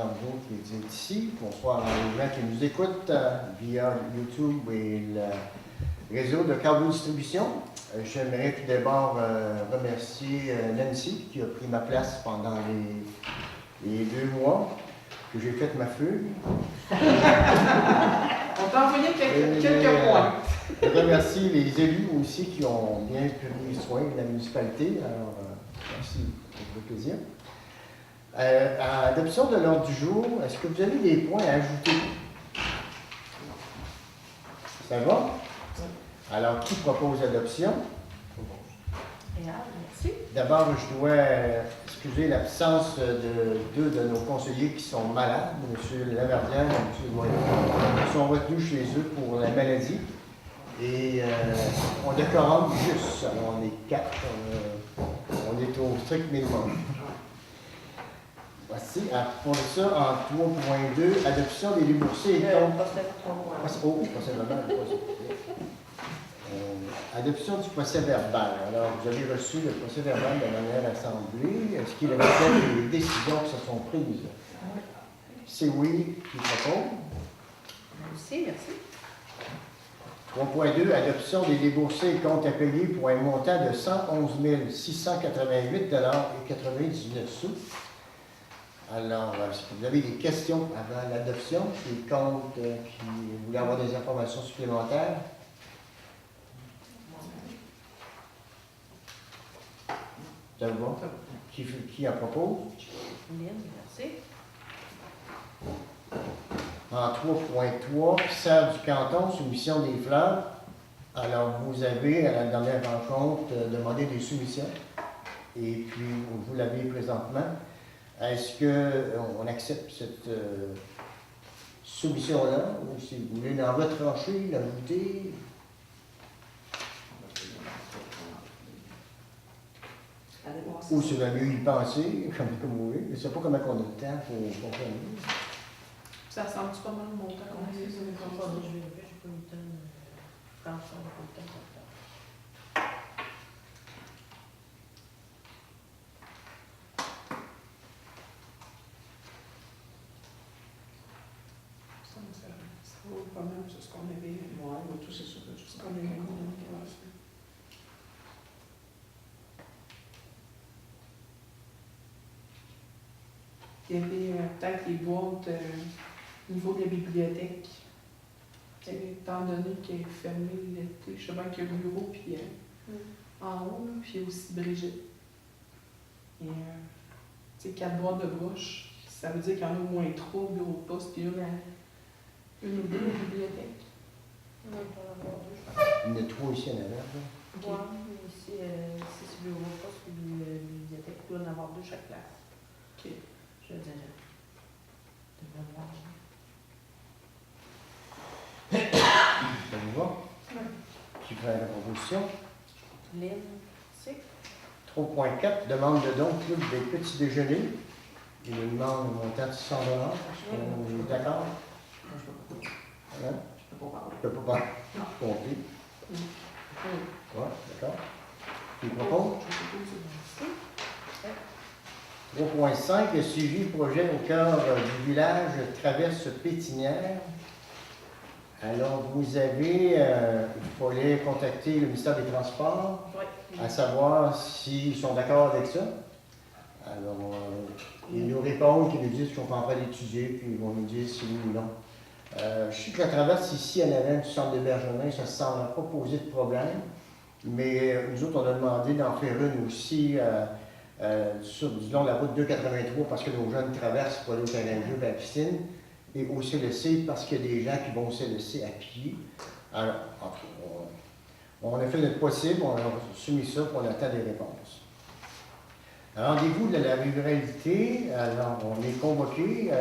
à vous autres qui êtes ici. Bonsoir aux gens qui nous écoutent via YouTube et le réseau de câble distribution. J'aimerais tout d'abord remercier Nancy qui a pris ma place pendant les 2 mois que j'ai fait ma fugue. On t'a envoyé quelques points. Je remercie les élus aussi qui ont bien pris soin de la municipalité. Alors, merci, ça fait plaisir. À l'adoption de l'ordre du jour, est-ce que vous avez des points à ajouter? Ça va? Alors, qui propose l'adoption? Merci. D'abord, je dois excuser l'absence de 2 de nos conseillers qui sont malades, M. Laverdière et M. Loyer. Ils sont retenus chez eux pour la maladie. Et on a quorum juste. Alors, on est 4. On est au strict minimum. Voici, pour ça, en 3.2, adoption des déboursés et comptes. Adoption du procès verbal. Alors, vous avez reçu le procès verbal de la dernière assemblée. Est-ce qu'il reflète les décisions qui se sont prises? C'est oui qui propose. Merci, merci. 3.2, adoption des déboursés et comptes à payer pour un montant de 111 688,99 $. Alors, est-ce que vous avez des questions avant l'adoption des comptes qui voulaient avoir des informations supplémentaires? Ça va? Qui en propose? Lynn, merci. En 3.3, serre du canton, soumission des fleurs. Alors, vous avez, à la dernière rencontre, demandé des soumissions. Et puis, vous l'avez présentement. Est-ce qu'on accepte cette soumission-là? Ou si vous voulez l'en retrancher, l'ajouter? Ou si vous avez mieux y penser, comme vous voulez. Je ne sais pas comment on a le temps pour comprendre. Ça ressemble pas mal au montant qu'on a fait sur les J'ai contrats. pas eu le temps de faire ça, pas eu le temps. Ça vaut pas mal sur ce qu'on avait. Oui, tout c'est sûr, tout Ce qu'on avait mis dans le classe. Il y avait peut-être les boîtes au niveau de la bibliothèque. Étant donné qu'elle est fermée l'été, je sais bien qu'il y a le bureau, puis en haut, là, puis il y a aussi Brigitte. Et, tu sais, 4 boîtes de broches, ça veut dire qu'il y en a au moins 3 au bureau de poste, puis une ou deux à la bibliothèque. On va pas en avoir 2, je pense. Il y en a 3 ici en avant. Ouais, mais ici, c'est le bureau de poste et la bibliothèque. Il doit en avoir 2 chaque classe. OK. Je dirais. De mémoire. Ça vous va? Qui fait la proposition? Lynn, c'est 3.4, demande de don club des petits déjeuners. Il nous demande un montant de 100 $. On est d'accord? Hein? Je peux pas parler. Je ne peux pas parler. Compris. Oui, d'accord. Qui propose? 3.5, le suivi projet au cœur du village Traverse Pétinière. Alors, vous avez, il fallait contacter le ministère des Transports, à savoir s'ils sont d'accord avec ça. Alors, ils nous répondent, qu'ils nous disent qu'on peut en faire d'étudier, puis ils vont nous dire si oui ou non. Je sais que la traverse ici, en avant du centre d'hébergement, ça ne semble pas poser de problème, mais nous autres, on a demandé d'en faire une aussi sur, disons, la route 283, parce que nos jeunes traversent pour aller au terrain de jeu, à la piscine, et au CLC, parce qu'il y a des gens qui vont au CLC à pied. Alors, on a fait notre possible, on a soumis ça, puis on attend des réponses. Rendez-vous de la ruralité, alors on est convoqué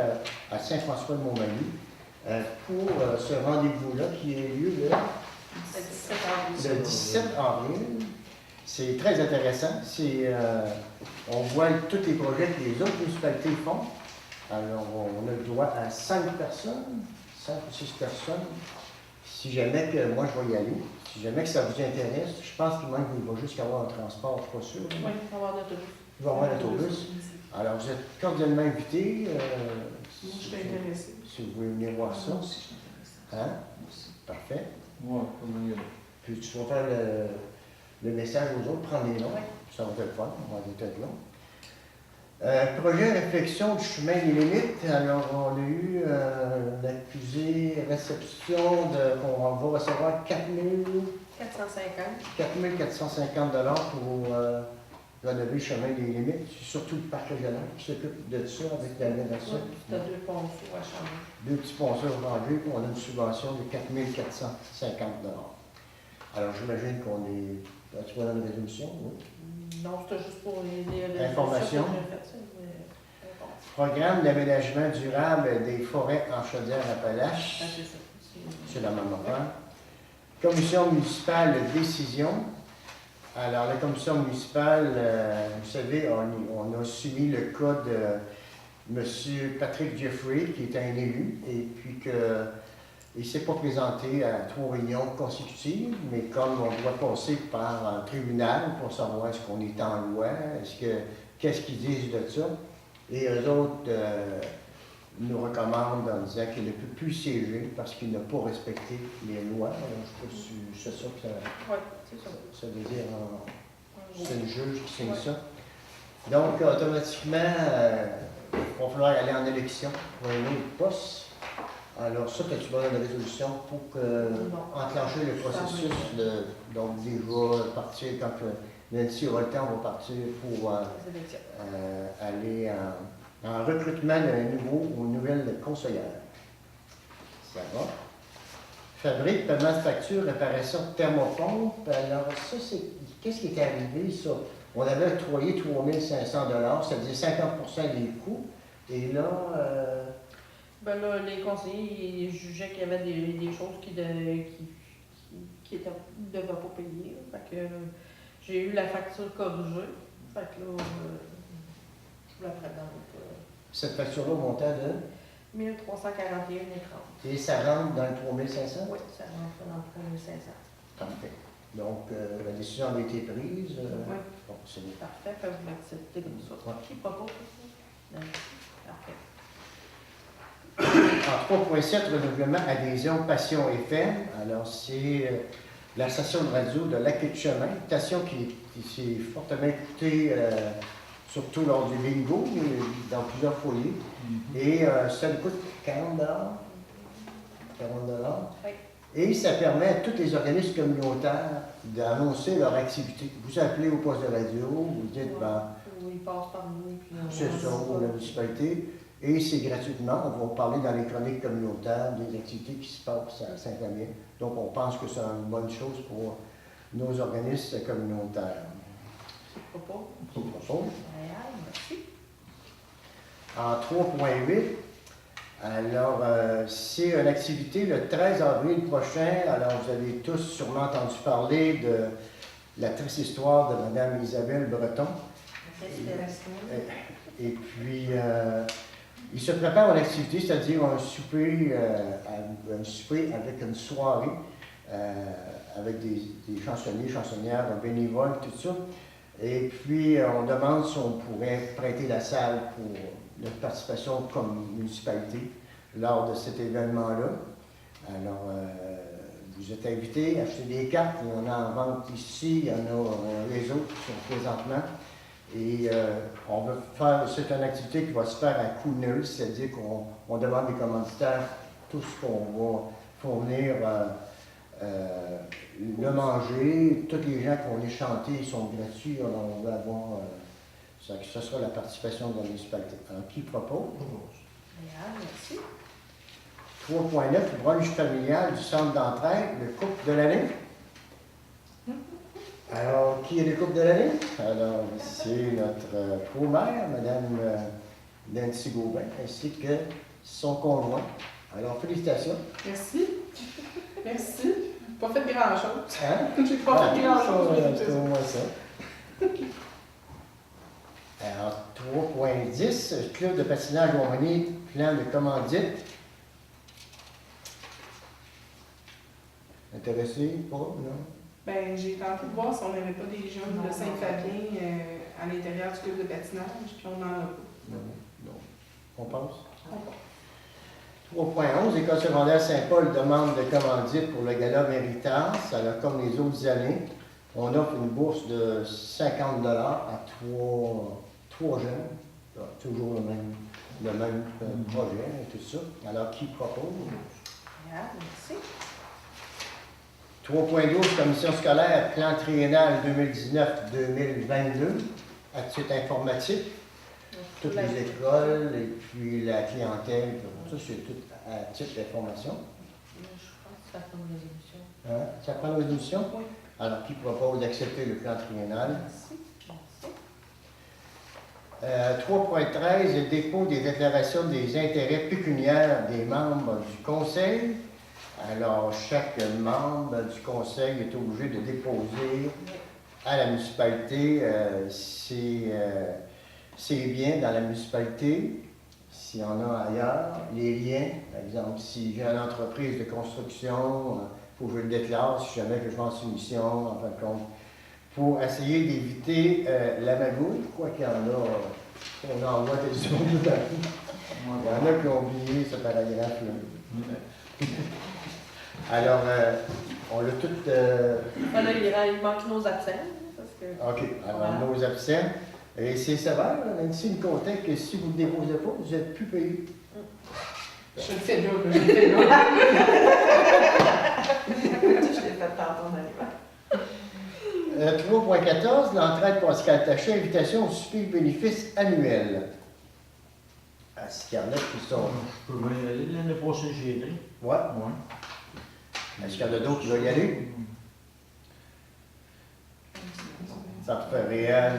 à Saint-François-de-Montmagny pour ce rendez-vous-là qui a lieu le 17 avril. C'est très intéressant. On voit tous les projets que les autres municipalités font. Alors, on a le droit à 5 personnes, 5 ou 6 personnes. Si jamais que moi je vais y aller, si jamais que ça vous intéresse, je pense qu'il manque, il va juste y avoir un transport, je ne suis pas sûr. Oui, il va y avoir l'autobus. Il va y avoir l'autobus. Alors, vous êtes cordialement invités. Moi, je suis intéressée. Si vous voulez venir voir ça. Moi aussi, je suis intéressée. Hein? Moi aussi. Parfait. Ouais, comment il y a. Puis tu vas faire le message aux autres, prendre les noms. Ça va être le fun, on va être long. Projet réflexion du chemin des limites. Alors, on a eu l'accusé réception qu'on va recevoir 4 450. 450 $ pour relever le chemin des limites. C'est surtout le parc régional qui s'occupe de ça avec la rénovation. Oui, tu as 2 ponceaux à changer. 2 petits ponceaux rangés, puis on a une subvention de 4 450 $. Alors, j'imagine qu'on est. Tu vois dans une résolution, oui. Non, c'était juste pour les Information. que j'ai fait ça, mais, Programme d'aménagement durable des forêts en Chaudière-Appalaches. Ah, c'est ça. C'est la même affaire. Commission municipale de décision. Alors, la commission municipale, vous savez, on a soumis le cas de M. Patrick Jeffrey, qui est un élu, et puis qu'il ne s'est pas présenté à 3 réunions consécutives, mais comme on doit passer par un tribunal pour savoir est-ce qu'on est en loi, qu'est-ce qu'ils disent de ça, et eux autres nous recommandent en disant qu'il ne peut plus siéger parce qu'il n'a pas respecté les lois. Alors, je sais pas si c'est ça que Oui, c'est ça. ça veut dire. C'est le juge qui signe ça. Donc, automatiquement, il va falloir aller en élection pour un autre poste. Alors, ça, as-tu besoin d'une résolution pour enclencher le processus donc déjà partir quand Nancy aura le temps, on va partir pour aller en recrutement d'un nouveau ou une nouvelle conseillère. Ça va. Fabrique, paiement de facture, réparation de thermopompe. Alors, ça, c'est. Qu'est-ce qui est arrivé, ça? On avait octroyé 3 500 $, c'est-à-dire 50 des coûts. Et là. Ben là, les conseillers ils jugeaient qu'il y avait des choses qui ne devaient pas payer. Fait que j'ai eu la facture corrigée. Fait que là, je vous la présente. Cette facture-là montait de. 1341,30. Et ça rentre dans le 3 500? Oui, ça rentre dans le 3500. Parfait. Donc, la décision avait été prise. Oui. Bon, c'est bien. Parfait, fait que vous l'acceptez comme ça. Ouais. Qui propose ça? Non. Parfait. En 3.7, renouvellement adhésion Passion FM. Alors, c'est la station de radio de Lac et Chemin, une station qui s'est fortement écoutée, surtout lors du bingo, mais dans plusieurs foyers. Et ça nous coûte 40 $. 40 $. Oui. Et ça permet à tous les organismes communautaires d'annoncer leur activité. Vous appelez au poste de radio, vous dites, ben, Ils passent par nous. Puis c'est ça, ou la municipalité. Et c'est gratuitement. On va parler dans les chroniques communautaires des activités qui se passent à Saint-Fabien. Donc, on pense que c'est une bonne chose pour nos organismes communautaires. Propos. Qui proposent. Merci. En 3.8, alors, c'est une activité le 13 avril prochain. Alors, vous avez tous sûrement entendu parler de la triste histoire de Mme Isabelle Breton. Et puis, il se prépare à l'activité, c'est-à-dire un souper avec une soirée, avec des chansonniers, chansonnières, bénévoles, tout ça. Et puis, on demande si on pourrait prêter la salle pour notre participation comme municipalité lors de cet événement-là. Alors, vous êtes invités à acheter des cartes. Il y en a en vente ici, il y en a un réseau qui sont présentement. Et on veut faire, c'est une activité qui va se faire à coût nul, c'est-à-dire qu'on demande des commanditaires tout ce qu'on va fournir, le manger, tous les gens qui vont les chanter sont gratuits, alors on va avoir, ce sera la participation de la municipalité. Alors, qui propose? Merci. 3.9, branche familiale du centre d'entraide, le couple de l'année. Alors, qui est le couple de l'année? Alors, c'est notre pro-mère, Mme Nancy Gauvin, ainsi que son conjoint. Alors, félicitations. Merci. Merci. Pas fait grand-chose. Hein? J'ai pas fait grand-chose. C'est au moins ça. Alors, 3.10, club de patinage Montmagny, plan de commandite. Intéressé? Pas? Non? Ben, j'ai tenté de voir si on n'avait pas des jeunes de Saint-Fabien à l'intérieur du club de patinage, puis on n'en a pas. Non. On pense? 3.11, École secondaire Saint-Paul demande de commandite pour le gala Méritas. Alors, comme les autres années, on offre une bourse de 50 à trois jeunes. Toujours le même projet et tout ça. Alors, qui propose? Merci. 3.12, Commission scolaire, plan triennal 2019-2022, à titre informatique. Toutes les écoles et puis la clientèle, tout ça, c'est tout à titre d'information. Je pense que ça prend une résolution. Hein? Ça prend une résolution? Oui. Alors, qui propose d'accepter le plan triennal? Merci. Merci. 3.13, le dépôt des déclarations des intérêts pécuniaires des membres du conseil. Alors, chaque membre du conseil est obligé de déposer à la municipalité ses biens dans la municipalité, s'il y en a ailleurs, les liens, par exemple, si j'ai une entreprise de construction, il faut que je le déclare si jamais que je lance une mission, en fin de compte, pour essayer d'éviter la magouille, quoi qu'il y en a, on envoie des zones de il y en a qui ont oublié ce paragraphe-là. Alors, on l'a tout... Voilà, il manque nos absents. Parce que... OK, alors Voilà. nos absents. Et c'est sévère, Nancy nous comptait que si vous ne déposez pas, vous n'êtes plus payé. Je le fais là, je le fais là. Je l'ai fait tantôt en arrivant. 3.14, l'entraide Pascal Tachet, invitation au souper bénéfice annuel. Est-ce qu'il y en a qui sont... Je peux bien y aller. L'année passée, j'y étais. Ouais. Ouais. Est-ce qu'il y en a d'autres qui veulent y aller? Ça te fait réel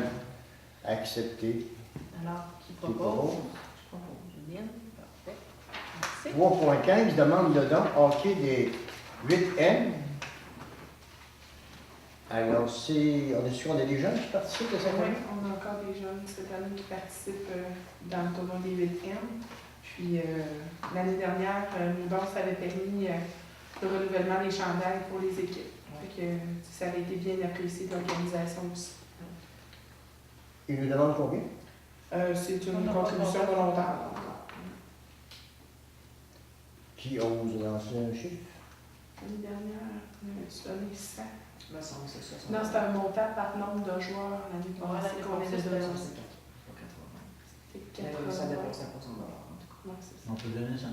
accepter. Alors, qui Qui propose? propose? Je propose. Julienne. Parfait. Merci. 3.15, demande de don hockey des 8M. Alors, on est sûr qu'on a des jeunes qui participent de cette Oui, année? on a encore des jeunes cette année qui participent dans le tournoi des 8M. Puis l'année dernière, nos danses avaient permis le renouvellement des chandails pour les équipes. Fait que, ça avait été bien apprécié de l'organisation aussi. Ils nous demandent combien? C'est On une n'a pas contribution de volontaire. Qui ose lancer un chiffre? L'année dernière, on a donné 100. Il me semble que c'est 60. Non, c'était un montant par nombre de joueurs l'année Ouais, passée l'année qu'on passée, avait donné. c'était C'était Ça 80. dépassait à 60 en tout cas. Non, c'est ça. On peut donner 100.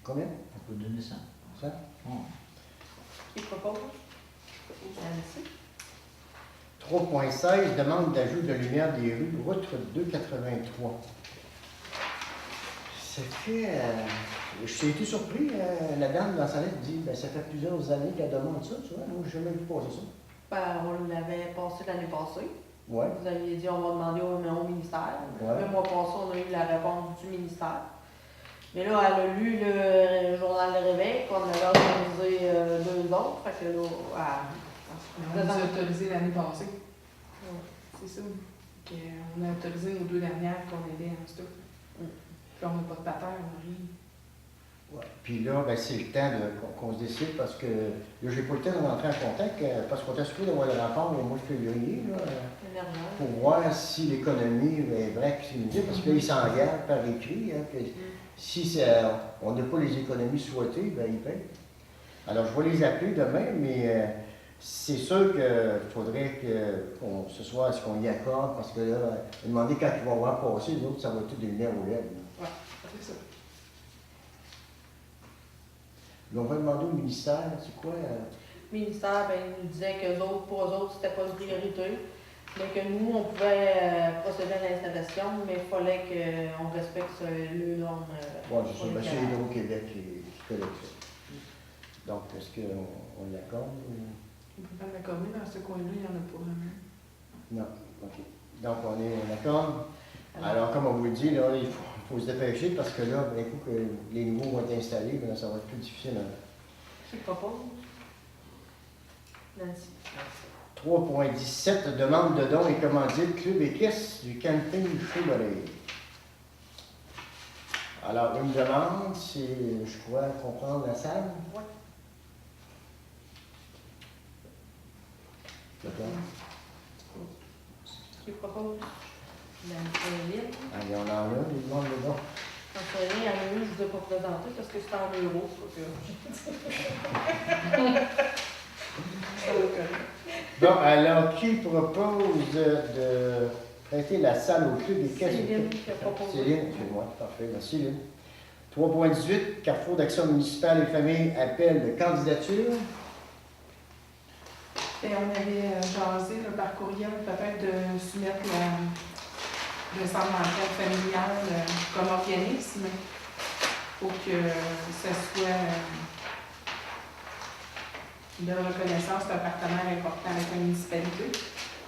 Combien? On peut donner 100. Ça? Qui propose? Merci. 3.16, demande d'ajout de lumière des rues, route 283. Ça fait... j'ai été surpris, la dame dans sa lettre dit, ben, ça fait plusieurs années qu'elle demande ça, tu vois, moi j'ai jamais vu passer ça. Ben, on l'avait passé l'année passée. Ouais, Vous aviez dit on va demander au ministère. Ouais. Le mois passé, on a eu la réponse du ministère. Mais là, elle a lu le journal Le Réveil, qu'on avait organisé 2 autres. Fait que là, On nous a autorisé l'année passée. Ouais. C'est ça. On a autorisé nos 2 dernières qu'on aidait en stock. Mm. Puis on n'a pas de patin, on n'a rien. ouais. Puis là, ben, c'est le temps qu'on se décide parce que là, j'ai pas le temps de rentrer en contact parce qu'on était supposé d'avoir le rapport au mois de février là, énergie. pour voir si l'économie est vraie, ce qu'il nous dit, parce que là, il s'engage par écrit. Hein, que si on n'a pas les économies souhaitées, ben, ils payent. Alors, je vais les appeler demain, mais c'est sûr qu'il faudrait qu'on ce soit ce qu'on y accorde, parce que là, demander quand ils vont voir passer, les autres, ça va tout devenir au lèvres. Ouais, c'est ça. Mais on va demander au ministère, c'est quoi? Le ministère, ben, il nous disait que pour eux autres, c'était pas une priorité. Mais que nous, on pouvait procéder à l'installation, mais il fallait qu'on respecte le norme. Bon, c'est ça, ben, c'est Hydro-Québec qui collecte ça. Donc, est-ce qu'on l'accorde? On peut pas l'accorder dans ce coin-là, il n'y en a pas vraiment. Non, OK. Donc, on est d'accord? Alors, comme on vous le dit, là, il faut se dépêcher parce que là, d'un coup, que les nouveaux vont être installés, ben, ça va être plus difficile. Hein. Qui propose? Nancy. 3.17, demande de dons et commandite, club et caisse du camping Chevrolet. Alors, une demande, c'est, je crois, comprendre la salle. Oui. D'accord. Qui propose? Nancy. Allez, on en a, les demandes de dons. J'en sais rien, il y en a une, je ne vous ai pas présenté parce que c'était en euros. Bon, alors, qui propose de prêter la salle au club des caisses? Céline qui a proposé. Céline, excuse-moi, parfait, merci Céline. 3.18, Carrefour d'Action municipale et famille, appel de candidature. Et on avait jasé là, par courriel peut-être de soumettre le centre d'entraide familial comme organisme pour que ce soit de reconnaissance d'un partenaire important avec la municipalité.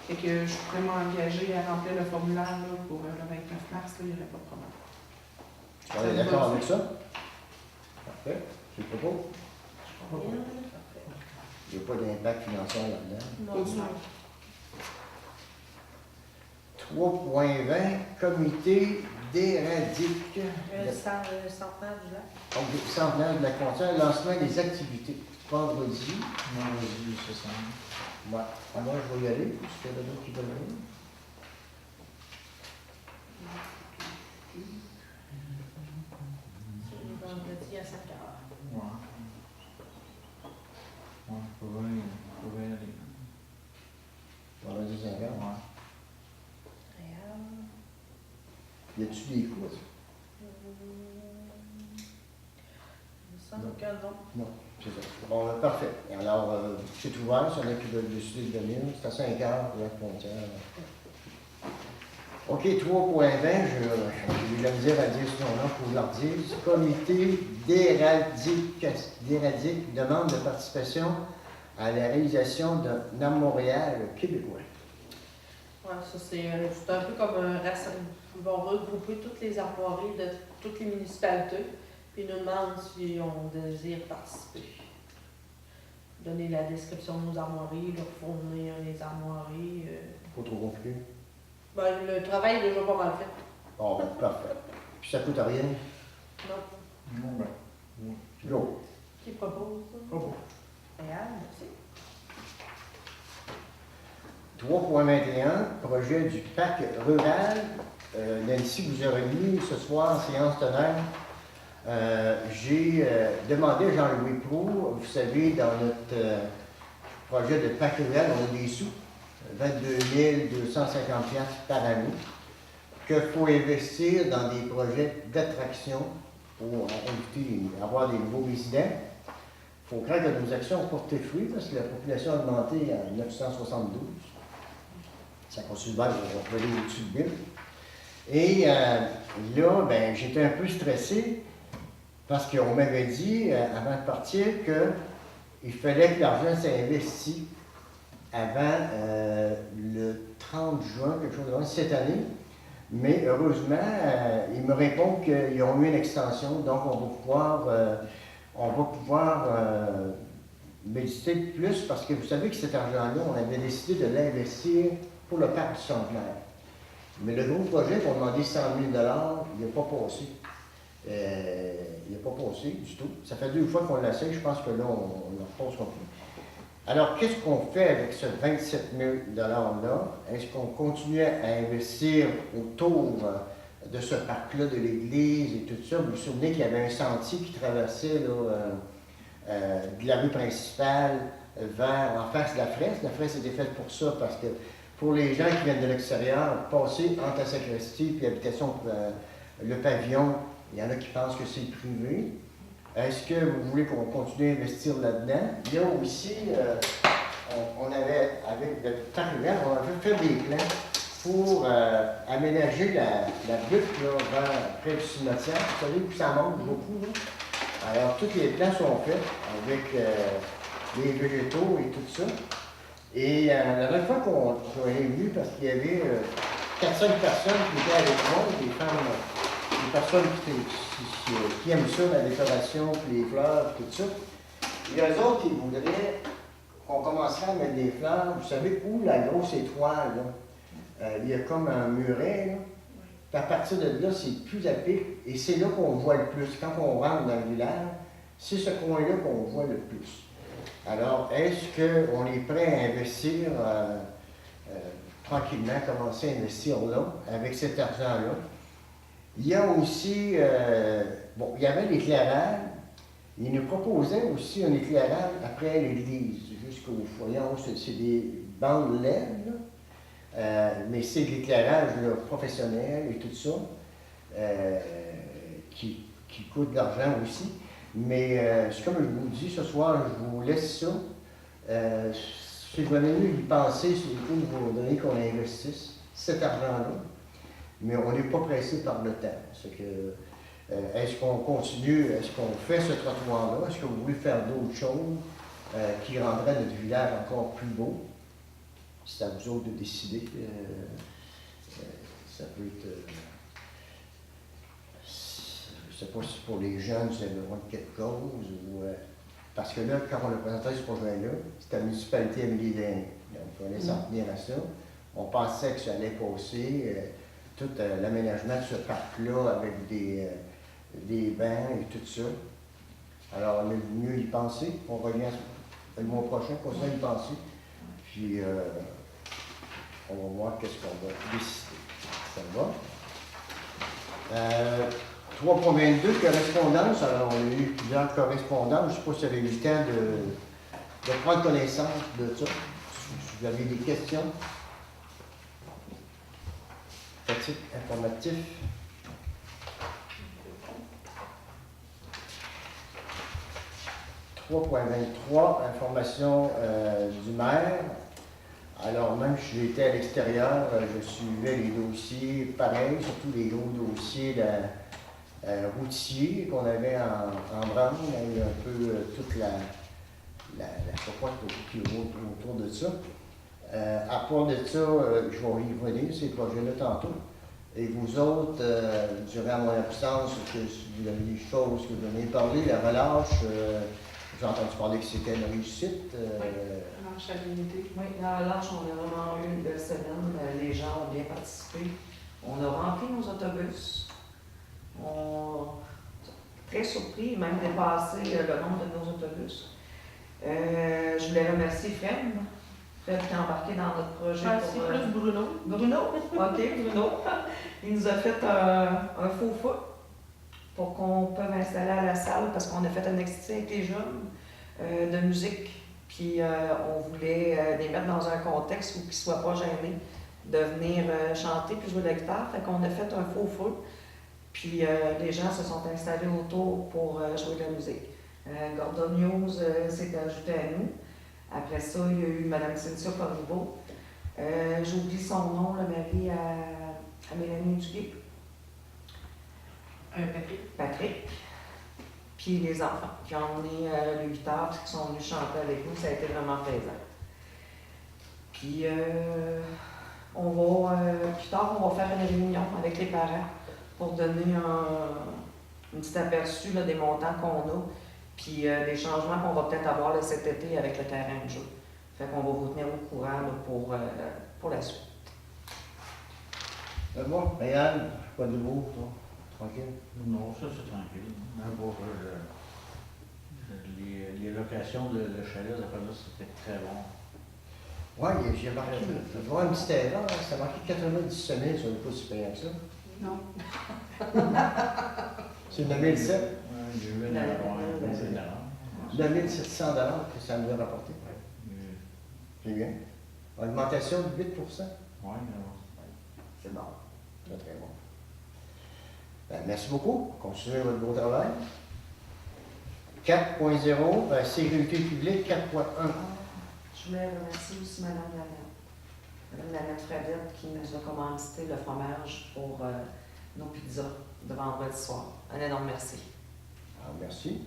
Et que je pourrais m'engager à remplir le formulaire là, pour le 29 mars, là, il n'y aurait pas de problème. On est d'accord avec ça? Parfait. Tu le proposes? Il n'y a pas d'impact financier là-dedans. Non, Pas du non. tout. 3.20, comité d'éradique. Le centenaire du lac. Donc, centenaire de la concerne, lancement des activités. Vendredi. Non, vas-y, c'est ça. Moi, je vais y aller, parce qu'il y en a d'autres qui veulent venir. C'est le vendredi à 5 heures. Ouais. Ouais, faut bien aller. Vendredi 5 heures. Ouais. Y a-tu des cours? Il me semble que non. Non, c'est ça. Bon, parfait. Alors, c'est ouvert, si on a qui veulent décider de venir. C'est à 5 heures pour la frontière. OK, 3.20, j'ai eu la misère à dire ce nom-là pour leur dire. Comité d'éradique demande de participation à la réalisation d'un Montréal québécois. Ouais, ça c'est un peu comme un rassemblement. Ils vont regrouper toutes les armoiries de toutes les municipalités, puis ils nous demandent si on désire participer. Donner la description de nos armoiries, leur fournir les armoiries. Pas trop compliqué. Ben, le travail est déjà pas mal fait. Bon, ben, parfait. Puis ça coûte rien. Non. Bon, ben. Go. Qui propose ça? Oh, bon. Réal, merci. 3.21, projet du parc rural. Nancy vous aurez mis ce soir en séance teneur. J'ai demandé à Jean-Louis Proulx, vous savez, dans notre projet de parc rural, on a des sous, 22 250 $ par année, qu'il faut investir dans des projets d'attraction pour avoir des nouveaux résidents. Il faut croire que nos actions ont porté fruit parce que la population a augmenté en 1972. Ça continue de on va aller au-dessus de 1000. Et là, ben, j'étais un peu stressé parce qu'on m'avait dit, avant de partir, qu'il fallait que l'argent s'investisse avant le 30 juin, quelque chose de même, cette année. Mais heureusement, ils me répondent qu'ils ont eu une extension, donc on va pouvoir méditer plus parce que vous savez que cet argent-là, on avait décidé de l'investir pour le parc du Centenaire. Mais le gros projet qu'on demandait 100 000 $, il n'a pas passé. Il n'a pas passé du tout. Ça fait 2 fois qu'on l'essaie, je pense que là, on ne repassera plus. Alors, qu'est-ce qu'on fait avec ce 27 000 $-là? Est-ce qu'on continue à investir autour de ce parc-là, de l'église et tout ça? Vous vous souvenez qu'il y avait un sentier qui traversait là, de la rue principale en face de la fresque. La fresque était faite pour ça, parce que pour les gens qui viennent de l'extérieur, passer entre la sacristie et l'habitation, le pavillon, il y en a qui pensent que c'est privé. Est-ce que vous voulez qu'on continue à investir là-dedans? Il y a aussi, on avait, avec le parc rural, on avait fait des plans pour aménager la butte là, près du cimetière. Vous savez que ça monte beaucoup. Là. Alors, tous les plans sont faits avec les végétaux et tout ça. Et la dernière fois qu'on est venu, parce qu'il y avait 400 personnes qui étaient avec moi, des femmes, des personnes qui aiment ça, la décoration, puis les fleurs, puis tout ça. Il y a eux autres qui voudraient qu'on commencerait à mettre des fleurs, vous savez, où la grosse étoile, là, il y a comme un muret, là. Puis à partir de là, c'est plus à pic, et c'est là qu'on voit le plus. Quand on rentre dans le village, c'est ce coin-là qu'on voit le plus. Alors, est-ce qu'on est prêt à investir tranquillement, commencer à investir là, avec cet argent-là? Il y a aussi, bon, il y avait l'éclairage. Il nous proposait aussi un éclairage après l'église, jusqu'au foyer. C'est des bandes LED, là. Mais c'est de l'éclairage là, professionnel et tout ça, qui coûte de l'argent aussi. Mais comme je vous dis ce soir, je vous laisse ça. Si je venais mieux y penser, c'est le coup, il faudrait qu'on investisse cet argent-là. Mais on n'est pas pressé par le temps. C'est que, est-ce qu'on continue, est-ce qu'on fait ce trottoir-là? Est-ce que vous voulez faire d'autres choses qui rendraient notre village encore plus beau? C'est à vous autres de décider. Ça peut être. Je ne sais pas si pour les jeunes, vous avez besoin de quelque chose. Ou, parce que là, quand on a présenté ce projet-là, c'était la municipalité Amélie-Dain. Donc, il fallait s'en tenir à ça. On pensait que ça allait passer. Tout l'aménagement de ce parc-là avec des bancs et tout ça. Alors, on est mieux y penser. On revient le mois prochain pour ça y penser. Puis, on va voir qu'est-ce qu'on va décider. Ça va? 3.22, correspondance. Alors, on a eu plusieurs correspondances. Je ne sais pas si vous avez eu le temps de prendre connaissance de ça. Si vous avez des questions. Petit informatif. 3.23, information du maire. Alors, même si j'étais à l'extérieur, je suivais les dossiers pareils, surtout les gros dossiers routiers qu'on avait en branle. Il y a un peu toute la popote qui roule autour de ça. À part de ça, je vais y revenir ces projets-là tantôt. Et vous autres, durant mon absence, que si vous avez des choses que vous venez de parler, la relâche, j'ai entendu parler que c'était une réussite. Marche à l'unité. Oui, dans la relâche, on a vraiment eu une belle semaine. Les gens ont bien participé. On a rempli nos autobus. Très surpris, même dépassé le nombre de nos autobus. Je voulais remercier Fred. Fred qui est embarqué dans notre projet. C'est plus Bruno. Bruno? OK, Bruno. Il nous a fait un faux foot pour qu'on puisse installer à la salle parce qu'on a fait un exercice avec les jeunes de musique. Puis on voulait les mettre dans un contexte où ils ne soient pas gênés de venir chanter puis jouer de la guitare. Fait qu'on a fait un faux feu. Puis les gens se sont installés autour pour jouer de la musique. Gordon News s'est ajouté à nous. Après ça, il y a eu Mme Cynthia Corriveau. J'oublie son nom, le mari à Mélanie Duguay. Patrick. Puis les enfants qui ont emmené le guitare qui sont venus chanter avec nous, ça a été vraiment plaisant. Puis plus tard, on va faire une réunion avec les parents pour donner un petit aperçu là, des montants qu'on a, puis des changements qu'on va peut-être avoir là, cet été avec le terrain de jeu. Fait qu'on va vous tenir au courant là, pour la suite. Moi, Réal, pas de mots, toi. Tranquille. Non, ça c'est tranquille. Mais bon, les locations de chalet, d'après là, c'était très bon. Oui, j'ai marqué, je vais voir une petite erreur, ça a marqué 90 semaines sur le pouce supérieur que ça. Non. C'est 2007. J'ai eu une erreur. 2700 que ça nous a rapporté. C'est bien. Augmentation de 8 Oui, C'est bon. Très, très bon. Ben, merci beaucoup. Continuez votre beau travail. 4.0, sécurité publique, 4.1. Je voulais remercier aussi Mme Nanette. Mme Nanette Fradette qui nous a commandité le fromage pour nos pizzas de vendredi soir. Un énorme merci. Alors, merci.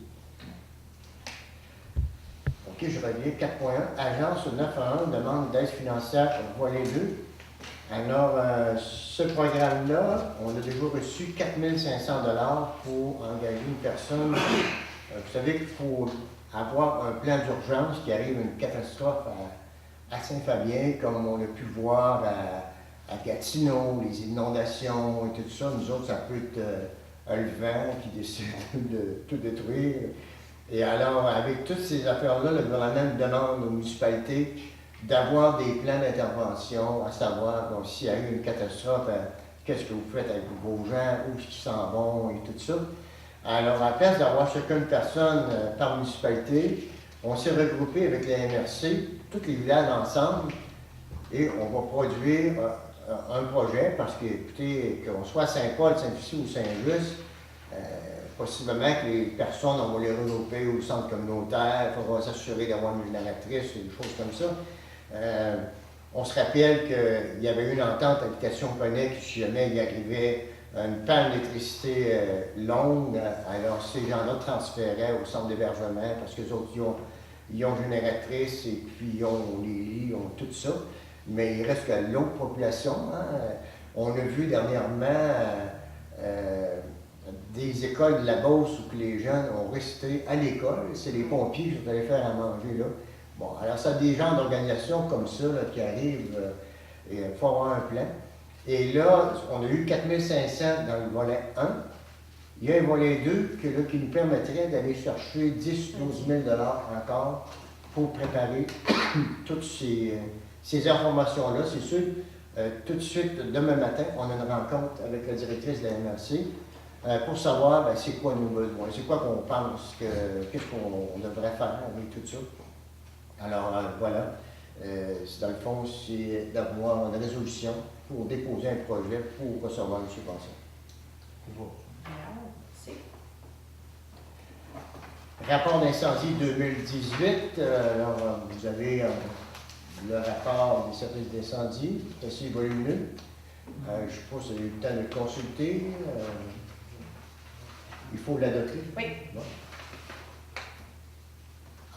OK, je reviens. 4.1. Agence 911 demande d'aide financière pour volet 2. Alors, ce programme-là, on a déjà reçu 4 500 $ pour engager une personne. Vous savez qu'il faut avoir un plan d'urgence qui arrive une catastrophe à Saint-Fabien, comme on a pu voir à Gatineau, les inondations et tout ça. Nous autres, ça peut être le vent qui décide de tout détruire. Et alors, avec toutes ces affaires-là, le gouvernement demande aux municipalités d'avoir des plans d'intervention, à savoir s'il y a eu une catastrophe qu'est-ce que vous faites avec vos gens, où est-ce qu'ils s'en vont et tout ça. Alors, à la place d'avoir chacun une personne par municipalité, on s'est regroupé avec la MRC, tous les villages ensemble, et on va produire un projet, parce que, écoutez, qu'on soit à Saint-Paul, Saint-Lucie ou Saint-Just, possiblement que les personnes, on va les regrouper au centre communautaire, il faudra s'assurer d'avoir une génératrice, des choses comme ça. On se rappelle qu'il y avait eu une entente habitation Poney, qui si jamais il arrivait une panne d'électricité longue, alors ces gens-là transféraient au centre d'hébergement, parce que les autres, ils ont génératrice, et puis ils ont les lits, ils ont tout ça. Mais il reste que l'autre population. Hein. On a vu dernièrement des écoles de la Beauce où que les jeunes ont resté à l'école. C'est les pompiers qui sont allés faire à manger là. Bon, alors ça, des gens d'organisation comme ça là, qui arrivent, il faut avoir un plan. Et là, on a eu 4500 dans le volet 1. Il y a un volet 2 qui nous permettrait d'aller chercher 10 000 12 000 encore pour préparer toutes ces informations-là. C'est sûr, tout de suite, demain matin, on a une rencontre avec la directrice de la MRC pour savoir c'est quoi nos besoins, c'est quoi qu'on pense, qu'est-ce qu'on devrait faire avec tout ça. Alors, voilà. Dans le fond, c'est d'avoir une résolution pour déposer un projet pour recevoir une subvention. Merci. Rapport d'incendie 2018. Alors, vous avez le rapport des services d'incendie, c'est assez volumineux. Je ne sais pas si vous avez eu le temps de le consulter. Il faut l'adopter. Oui. Bon.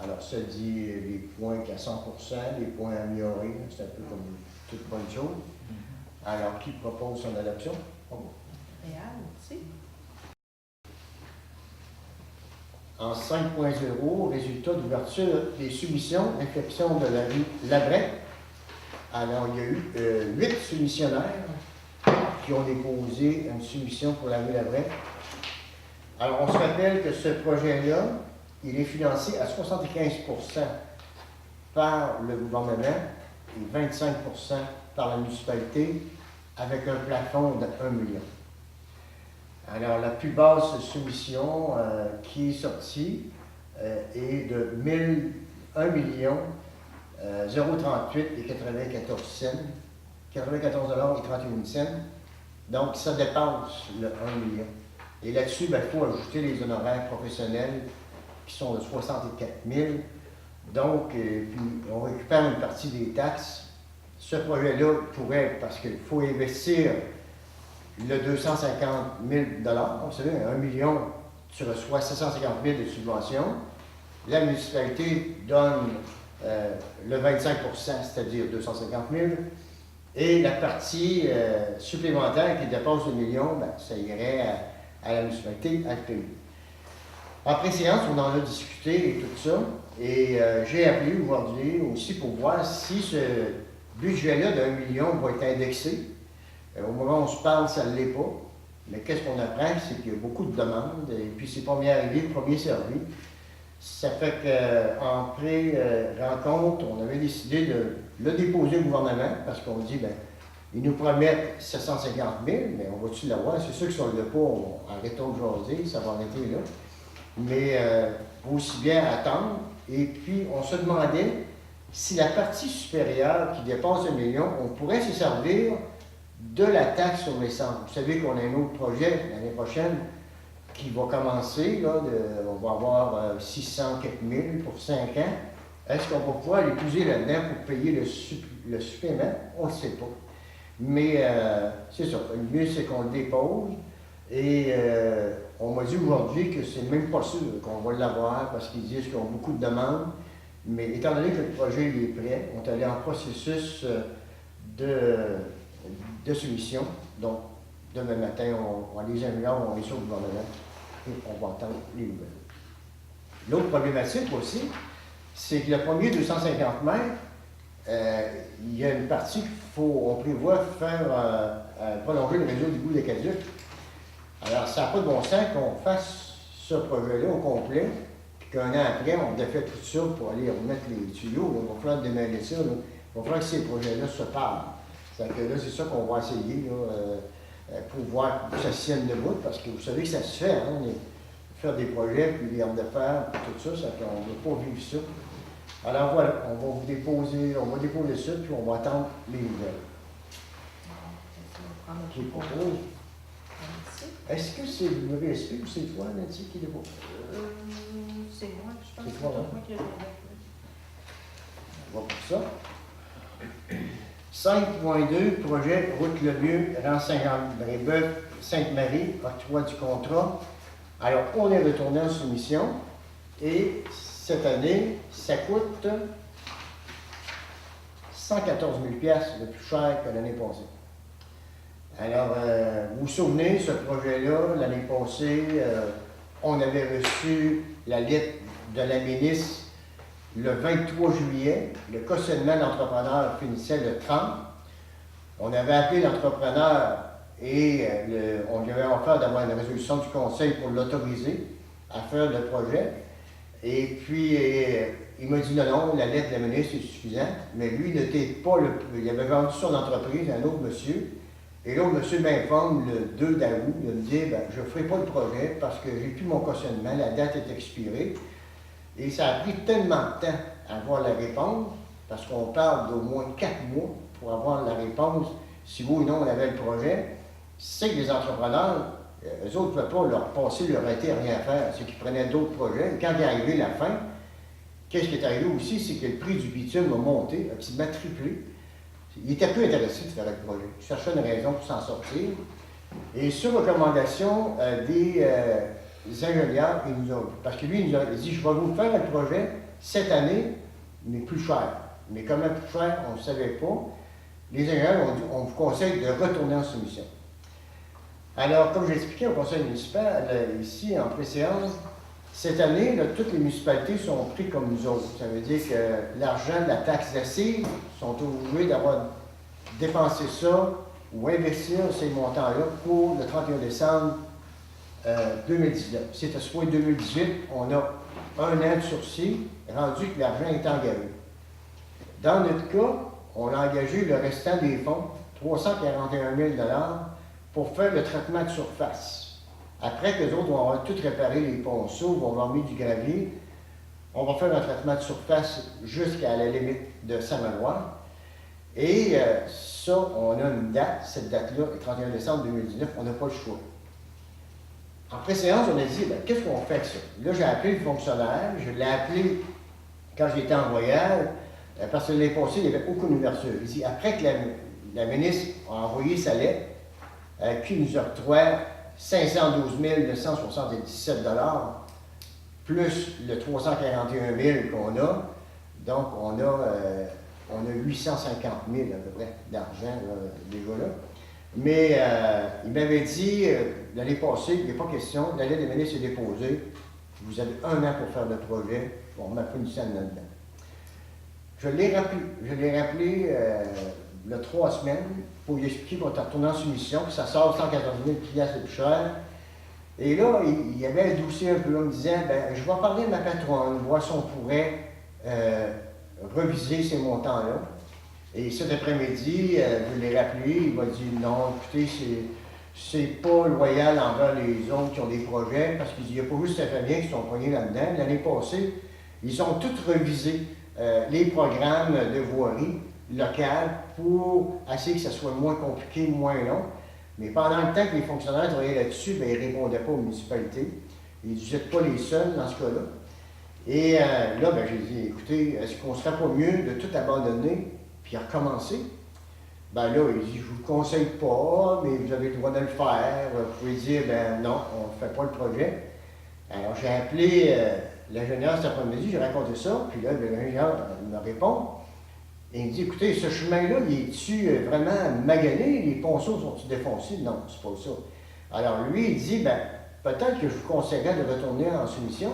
Alors, ça dit les points qu'à 100%, les points améliorés, c'est un peu comme toute bonne chose. Alors, qui propose son adoption? Oh. Merci. En 5.0, résultat d'ouverture des soumissions d'infection de la rue Labret. Alors, il y a eu 8 soumissionnaires qui ont déposé une soumission pour la rue Labret. Alors, on se rappelle que ce projet-là, il est financé à 75% par le gouvernement et 25% par la municipalité, avec un plafond de 1 million. Alors, la plus basse soumission qui est sortie est de 1 million 038 et 94 cents, 94 $ et 31 cents. Donc, ça dépasse le 1 million. Et là-dessus, il faut ajouter les honoraires professionnels qui sont de 64 000. Donc, puis on récupère une partie des taxes. Ce projet-là pourrait, parce qu'il faut investir le 250 000 $, vous savez, 1 million, tu reçois 750 000 de subventions. La municipalité donne le 25 %, c'est-à-dire 250 000. Et la partie supplémentaire qui dépasse le million, ça irait à la municipalité à le payer. En préséance, on en a discuté et tout ça. Et j'ai appelé aujourd'hui aussi pour voir si ce budget-là d'1 million va être indexé. Au moment où on se parle, ça ne l'est pas. Mais qu'est-ce qu'on apprend? C'est qu'il y a beaucoup de demandes. Et puis, c'est premier arrivé, premier servi. Ça fait qu'en pré-rencontre, on avait décidé de le déposer au gouvernement parce qu'on dit, ils nous promettent 750 000, mais on va-tu l'avoir? C'est sûr que si on ne l'a pas, arrêtons de jaser, ça va arrêter là. Mais aussi bien attendre. Et puis, on se demandait si la partie supérieure qui dépasse 1 million, on pourrait se servir de la taxe sur l'essence. Vous savez qu'on a un autre projet l'année prochaine qui va commencer. Là, on va avoir 600 quelques mille pour 5 ans. Est-ce qu'on va pouvoir l'épouser là-dedans pour payer le supplément? On ne sait pas. Mais c'est ça. Le mieux, c'est qu'on le dépose. Et on m'a dit aujourd'hui que c'est même pas sûr qu'on va l'avoir parce qu'ils disent qu'ils ont beaucoup de demandes. Mais étant donné que le projet est prêt, on est allé en processus de soumission. Donc, demain matin, on les améliore, on les sur le gouvernement et on va entendre les nouvelles. L'autre problématique aussi, c'est que le premier 250 mètres, il y a une partie on prévoit faire prolonger le réseau d'égout d'Aqueduc. Alors, ça n'a pas de bon sens qu'on fasse ce projet-là au complet, puis qu'un an après, on défait tout ça pour aller remettre les tuyaux. Là. Il va falloir démêler ça. Là. Il va falloir que ces projets-là se parlent. C'est ça qu'on va essayer. Là, pour voir que ça se tienne debout, parce que vous savez que ça se fait, hein, faire des projets, puis les hommes de fer, puis tout ça, ça fait, on ne veut pas vivre ça. Alors voilà, on va déposer ça, puis on va attendre les nouvelles. Qui propose. Est-ce que c'est le WSP ou c'est toi, Nancy, qui dépose? C'est moi, je pense que C'est c'est toi, moi hein? qui ai On va pour ça. 5.2, projet Route Le Vieux, rang Saint-Jean-Brébeuf, Sainte-Marie, octroi du contrat. Alors, on est retourné en soumission et cette année, ça coûte 114 000 $, de plus cher que l'année passée. Alors, vous vous souvenez, ce projet-là, l'année passée, on avait reçu la lettre de la ministre le 23 juillet. Le cautionnement de l'entrepreneur finissait le 30. On avait appelé l'entrepreneur et on lui avait offert d'avoir une résolution du conseil pour l'autoriser à faire le projet. Et puis, il m'a dit non, la lettre de la ministre est suffisante, mais lui n'était pas il avait vendu son entreprise à un autre monsieur. Et l'autre monsieur m'informe le 2 d'août, il me dit je ne ferai pas le projet parce que j'ai plus mon cautionnement, la date est expirée. Et ça a pris tellement de temps à avoir la réponse, parce qu'on parle d'au moins 4 mois pour avoir la réponse, si oui ou non on avait le projet. C'est que les entrepreneurs, eux autres ne pouvaient pas leur passer leur été à rien faire, c'est qu'ils prenaient d'autres projets. Et quand il est arrivé la fin, qu'est-ce qui est arrivé aussi, c'est que le prix du bitume a monté, a triplé. Il était plus intéressé de faire le projet. Il cherchait une raison pour s'en sortir. Et sur recommandation des ingénieurs, parce que lui, il nous a dit, je vais vous faire un projet cette année, mais plus cher. Mais comment plus cher, on ne savait pas. Les ingénieurs ont dit, on vous conseille de retourner en soumission. Alors, comme j'ai expliqué au conseil municipal, ici, en préséance, cette année, là, toutes les municipalités sont prises comme nous autres. Ça veut dire que l'argent de la taxe d'assises sont obligés d'avoir dépensé ça ou investir ces montants-là pour le 31 décembre 2019. C'est à ce point 2018, on a un an de sursis, rendu que l'argent est engagé. Dans notre cas, on a engagé le restant des fonds, 341 000 $, pour faire le traitement de surface. Après que les autres vont avoir tout réparé, les ponceaux, vont avoir mis du gravier, on va faire un traitement de surface jusqu'à la limite de Saint-Manoir. Et ça, on a une date, cette date-là, le 31 décembre 2019, on n'a pas le choix. En préséance, on a dit, qu'est-ce qu'on fait avec ça? Là, j'ai appelé le fonctionnaire, je l'ai appelé quand j'étais en voyage, parce que l'année passée, il n'y avait aucune ouverture. Il dit, après que la ministre a envoyé sa lettre, qui nous octroie 512 977 $, plus le 341 000 qu'on a, donc on a 850 000 à peu près d'argent déjà là. Mais il m'avait dit, l'année passée, il n'y a pas question, la lettre des ministres est déposée, vous avez 1 an pour faire le projet, on m'a fait une scène là-dedans. Je l'ai rappelé le 3 semaines pour lui expliquer qu'on est retourné en soumission, puis ça sort 114 000 $ de plus cher. Et là, il avait adouci un peu en me disant, je vais parler à ma patronne, voir si on pourrait reviser ces montants-là. Et cet après-midi, je l'ai rappelé, il m'a dit non, écoutez, c'est pas loyal envers les autres qui ont des projets, parce qu'il n'y a pas juste la famille qui sont poignés là-dedans. L'année passée, ils ont tous revisé les programmes de voirie locale pour essayer que ça soit moins compliqué, moins long. Mais pendant le temps que les fonctionnaires travaillaient là-dessus, ils ne répondaient pas aux municipalités. Ils ne disaient pas les seuls dans ce cas-là. Et là, j'ai dit, écoutez, est-ce qu'on ne serait pas mieux de tout abandonner puis recommencer? Là, il dit, je ne vous le conseille pas, mais vous avez le droit de le faire. Vous pouvez dire, non, on ne fait pas le projet. Alors, j'ai appelé l'ingénieur cet après-midi, j'ai raconté ça, puis là, l'ingénieur me répond. Et il me dit, écoutez, ce chemin-là, il est-tu vraiment magané? Les ponceaux sont-ils défoncés? Non, c'est pas ça. Alors lui, il dit, peut-être que je vous conseillerais de retourner en soumission,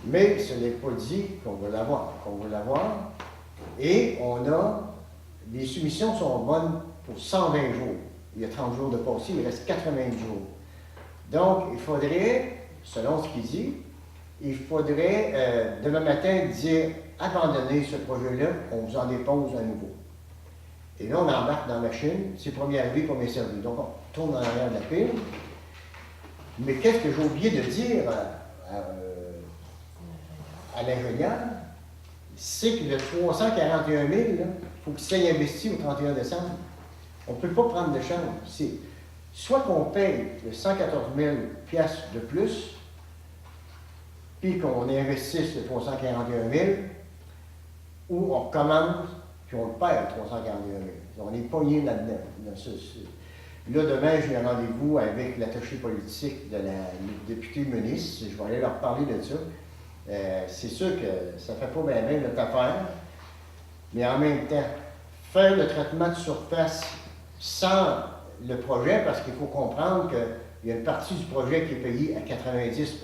mais ce n'est pas dit qu'on va l'avoir. Et les soumissions sont bonnes pour 120 jours. Il y a 30 jours de passé, il reste 80 jours. Donc, il faudrait, selon ce qu'il dit, demain matin, dire, abandonnez ce projet-là, on vous en dépose à nouveau. Et là, on embarque dans la machine, c'est premier arrivé, premier servi. Donc, on tourne en arrière de la pile. Mais qu'est-ce que j'ai oublié de dire à l'ingénieur? C'est que le 341 000, il faut qu'il soit investi au 31 décembre. On ne peut pas prendre de chambre. C'est soit qu'on paye le 114 000 piastres de plus, puis qu'on investisse le 341 000, ou on recommence, puis on le perd, le 341 000. On est pogné là-dedans. Là, demain, j'ai un rendez-vous avec l'attaché politique de la députée ministre. Je vais aller leur parler de ça. C'est sûr que ça ne fait pas bien notre affaire, mais en même temps, faire le traitement de surface sans le projet, parce qu'il faut comprendre qu'il y a une partie du projet qui est payée à 90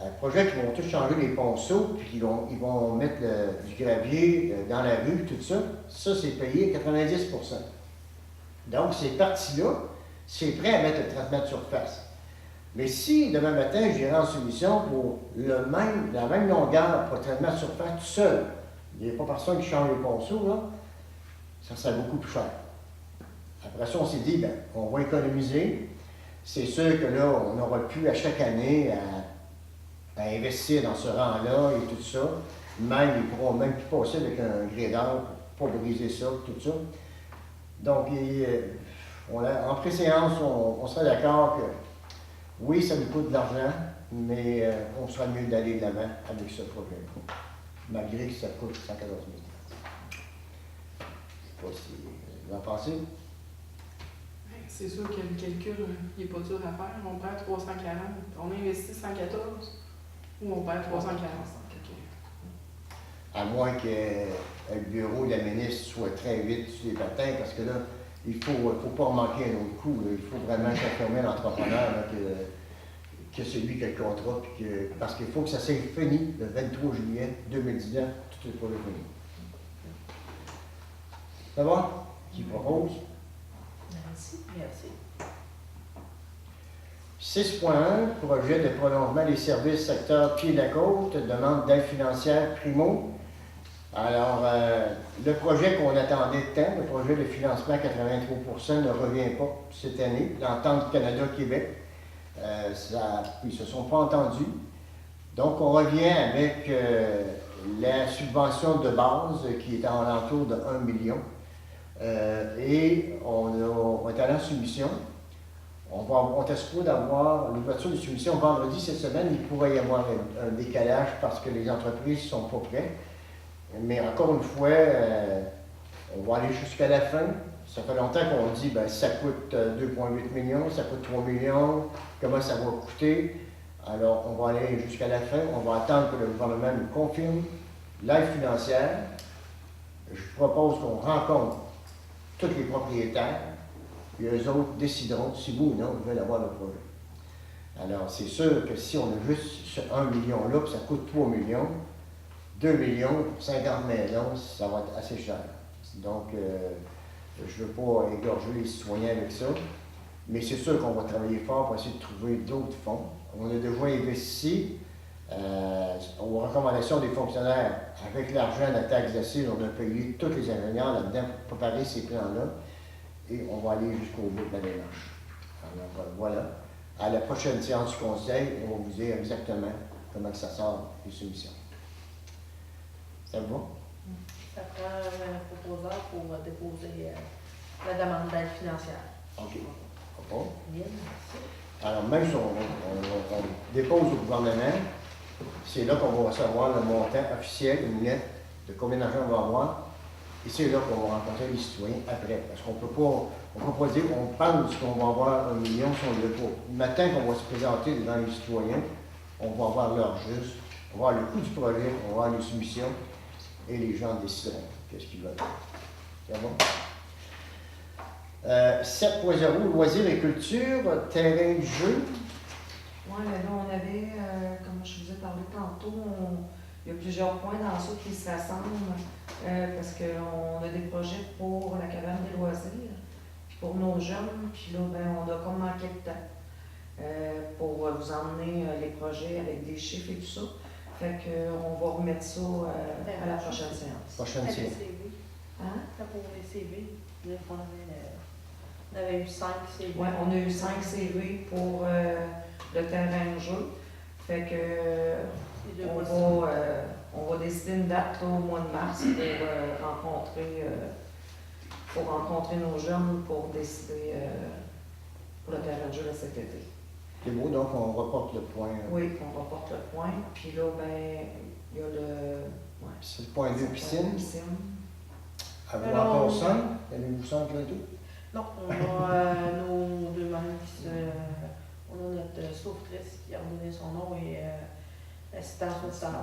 un projet qui vont tous changer les ponceaux, puis ils vont mettre du gravier dans la rue, tout ça, c'est payé à 90 Donc, ces parties-là, c'est prêt à mettre le traitement de surface. Mais si, demain matin, j'irai en soumission pour la même longueur pour le traitement de surface tout seul, il n'y a pas personne qui change les ponceaux, là, ça serait beaucoup plus cher. Après ça, on s'est dit, on va économiser. C'est sûr que là, on n'aura plus à chaque année à investir dans ce rang-là et tout ça. Même, ils ne pourront même plus passer avec un grédeur pour pas briser ça, tout ça. Donc, en pré-séance, on serait d'accord que oui, ça nous coûte de l'argent, mais on sera mieux d'aller de l'avant avec ce projet-là, malgré que ça coûte 114 000. Je ne sais pas si vous en pensez. C'est sûr que le calcul, il n'est pas dur à faire. On perd 340. On investit 114 ou on perd 340. À moins que le bureau de la ministre soit très vite sur les patins, parce que là, il ne faut pas manquer un autre coup. Là. Il faut vraiment confirmer l'entrepreneur que c'est lui qui a le contrat, parce qu'il faut que ça soit fini le 23 juillet 2019, tout est pas le fini. Ça va? Qui propose? Merci. 6.1, projet de prolongement des services secteur pied de la côte, demande d'aide financière primo. Alors, le projet qu'on attendait tant, le projet de financement à 83 ne revient pas cette année. L'entente Canada-Québec, ils ne se sont pas entendus. Donc, on revient avec la subvention de base qui est en l'entour de 1 million. Et on est allé en soumission. On est supposé d'avoir l'ouverture de soumission vendredi cette semaine. Il pourrait y avoir un décalage parce que les entreprises ne sont pas prêtes. Mais encore une fois, on va aller jusqu'à la fin. Ça fait longtemps qu'on dit ça coûte 2,8 millions, ça coûte 3 millions, comment ça va coûter. Alors, on va aller jusqu'à la fin. On va attendre que le gouvernement nous confirme l'aide financière. Je propose qu'on rencontre tous les propriétaires, et eux autres décideront si oui ou non ils veulent avoir le projet. Alors, c'est sûr que si on a juste ce 1 million-là, puis ça coûte 3 millions, 2 millions, 50 maisons, ça va être assez cher. Donc, je ne veux pas égorger les citoyens avec ça, mais c'est sûr qu'on va travailler fort pour essayer de trouver d'autres fonds. On a déjà investi aux recommandations des fonctionnaires. Avec l'argent de la taxe d'acide, on a payé tous les ingénieurs là-dedans pour préparer ces plans-là. Et on va aller jusqu'au bout de la démarche. Alors voilà. À la prochaine séance du conseil, on va vous dire exactement comment ça sort les soumissions. Ça va? Ça prend un proposeur pour déposer la demande d'aide financière. OK. Bon. Bien, merci. Alors, même si on dépose au gouvernement, c'est là qu'on va recevoir le montant officiel, une lettre de combien d'argent on va avoir. Et c'est là qu'on va rencontrer les citoyens après. Parce qu'on ne peut pas dire qu'on pense qu'on va avoir 1 million si on ne l'a pas. Le matin qu'on va se présenter devant les citoyens, on va avoir l'heure juste, on va voir le coût du projet, on va voir les soumissions, et les gens décideront qu'est-ce qu'ils veulent. C'est bon? 7.0, loisirs et culture, terrain de jeu. Oui, mais là, on avait, comme je vous ai parlé tantôt, il y a plusieurs points dans ça qui se rassemblent parce qu'on a des projets pour la cabane des loisirs, puis pour nos jeunes, puis là, on a comme manqué de temps pour vous emmener les projets avec des chiffres et tout ça. Fait qu'on va remettre ça à la prochaine séance. Prochaine séance. Hein? C'était pour les CV. On avait eu 5 CV. Ouais, on a eu 5 CV pour le terrain de jeu. Fait que C'est deux on possibles. on va décider une date là, au mois de mars pour rencontrer nos jeunes pour décider pour le terrain de jeu de cet été. C'est beau, donc on reporte le point. Oui, on reporte le point. Puis là, ben, il y a le. Ouais, C'est le point 2 piscine. Avez-vous Alors, encore 5? Avez-vous 5 là et tout? Non, on a nos deux membres qui se. On a notre sauvetrice qui a donné son nom et l'assistante sociale.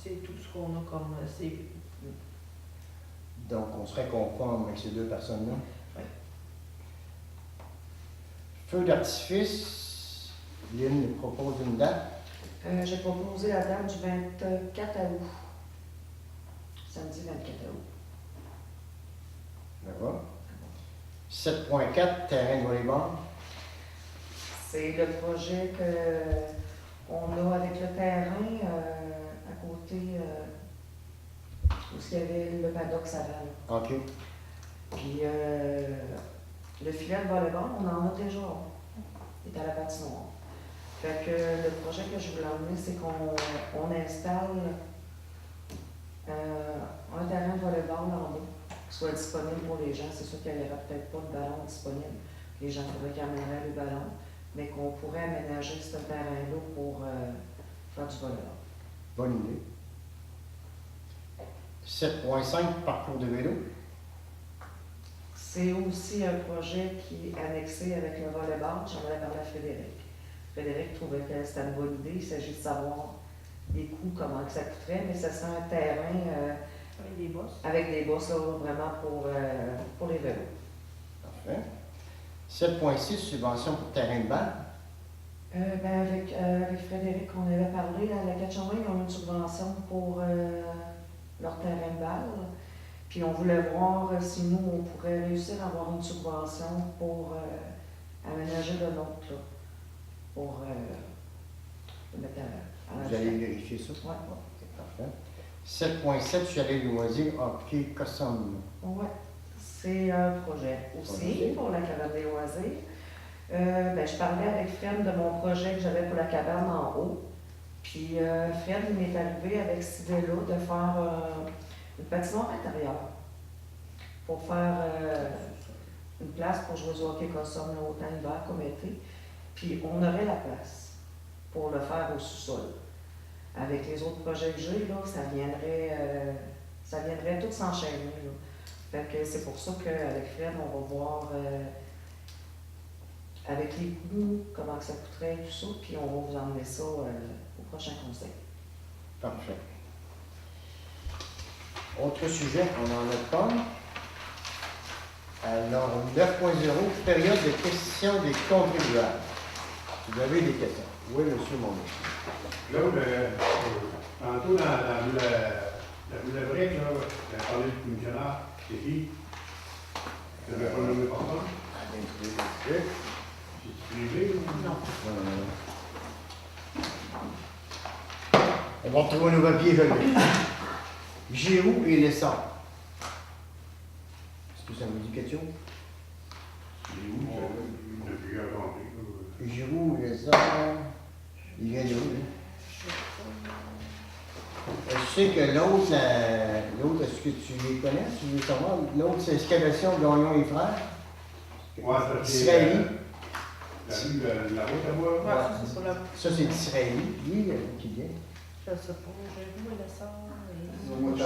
C'est tout ce qu'on a comme CV. Donc on serait conforme avec ces deux personnes-là. Oui. Feu d'artifice, Lynn nous propose une date. J'ai proposé la date du 24 août. Samedi 24 août. D'accord. 7.4, terrain de volleyball. C'est le projet qu'on a avec le terrain à côté où il y avait le paddock Saval. OK. Puis le filet de volleyball, on en a déjà. Il est à la patinoire. Fait que le projet que je voulais emmener, c'est qu'on installe un terrain de volleyball en bas qui soit disponible pour les gens. C'est sûr qu'il n'y aura peut-être pas de ballon disponible. Les gens pourraient qu'ils amèneraient le ballon, mais qu'on pourrait aménager ce terrain-là pour faire du volleyball. Bonne idée. 7.5, parcours de vélo. C'est aussi un projet qui est annexé avec le volleyball. J'en avais parlé à Frédéric. Frédéric trouvait que c'était une bonne idée. Il s'agit de savoir les coûts, comment que ça coûterait, mais ce serait un terrain Avec des bosses. avec des bosses là, vraiment pour les vélos. Parfait. 7.6, subvention pour terrain de balle. Avec Frédéric, on avait parlé, à la Catchaway, ils ont une subvention pour leur terrain de balle. Puis on voulait voir si nous, on pourrait réussir à avoir une subvention pour aménager le nôtre, là, pour le mettre à la Vous allez vérifier ça? Ouais. OK, parfait. 7.7, chalet loisirs, hockey, costume. Ouais, c'est un projet aussi Projet. pour la cabane des loisirs. Je parlais avec Fred de mon projet que j'avais pour la cabane en haut. Puis Fred il m'est arrivé avec cette idée-là de faire une patinoire intérieure pour faire une place pour jouer au hockey costume autant hiver comme été. Puis on aurait la place pour le faire au sous-sol. Avec les autres projets que j'ai, là, ça viendrait tout s'enchaîner. Là. Fait que c'est pour ça qu'avec Fred, on va voir avec les coûts, comment que ça coûterait et tout ça, puis on va vous emmener ça au prochain conseil. Parfait. Autre sujet, on en a pas. Alors, 9.0, période de questions des contribuables. Vous avez des questions? Oui, monsieur Monod. Là, tantôt dans la boule de brique, là, il a parlé du commissionnaire. C'est qui? Tu n'avais pas nommé personne? C'est privé ou Non. On va retrouver nos papiers, je l'ai. Giroux et Lessard. Est-ce que ça vous dit quelque chose? C'est où? Depuis un temps. Giroux et Lessard. Il vient de où, lui? Je sais que l'autre, est-ce que tu les connais? Tu veux savoir? L'autre, c'est Excavation Gagnon et Frères. Ouais, ça c'est. Israéli. La route à bois. Ouais, ça, c'est sur la. Ça, c'est d'Israéli. Lui, qui vient. Je sais pas, j'ai vu le sort. Moi, je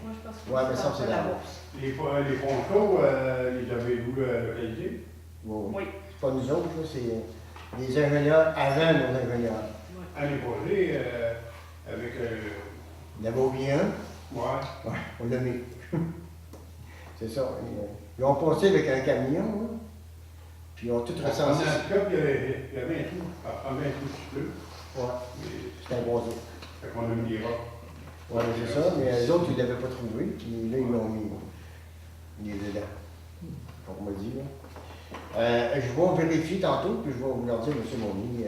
Moi, je pense que Ouais, mais ça, c'est la la bourse. Les fonds chauds, les avez-vous localisés? Oui. Oui. C'est pas nous autres, là, c'est des ingénieurs avant nos ingénieurs. À les projets, avec. Il y en avait oublié un. Ouais. Ouais, on l'a mis. C'est ça. Ils ont passé avec un camion, là. Puis ils ont tout En recensé. tout cas, il y avait un trou. En un trou de peu. Ouais, Mais, c'est un gros autre. fait qu'on a mis les rats. Ouais, c'est ça, mais les autres, ils ne l'avaient pas trouvé, puis là, ils l'ont mis. Il est dedans. Comme on m'a dit, là. Je vais vérifier tantôt, puis je vais vous leur dire, M. Monny,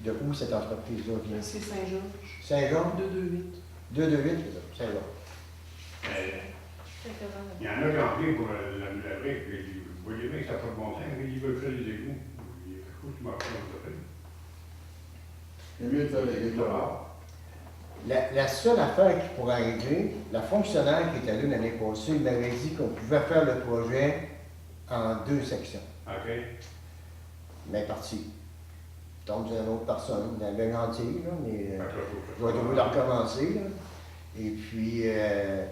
de où cette entreprise-là vient. C'est Saint-Georges. Saint-Jean? 228. 228, c'est ça, Saint-Jean. Il y en a qui ont pris pour la brique, puis vous voyez bien que ça n'a pas de bon sens, mais ils veulent faire les égouts. Il y a quelque chose qui m'a fait comme ça. C'est mieux de faire les gars. La seule affaire qui pourrait arriver, la fonctionnaire qui était là l'année passée m'avait dit qu'on pouvait faire le projet en 2 sections. OK? Mais elle est partie. Donc, c'est une autre personne, elle avait gentil, là, mais Fait que là, je vais devoir la recommencer. Là. Et puis,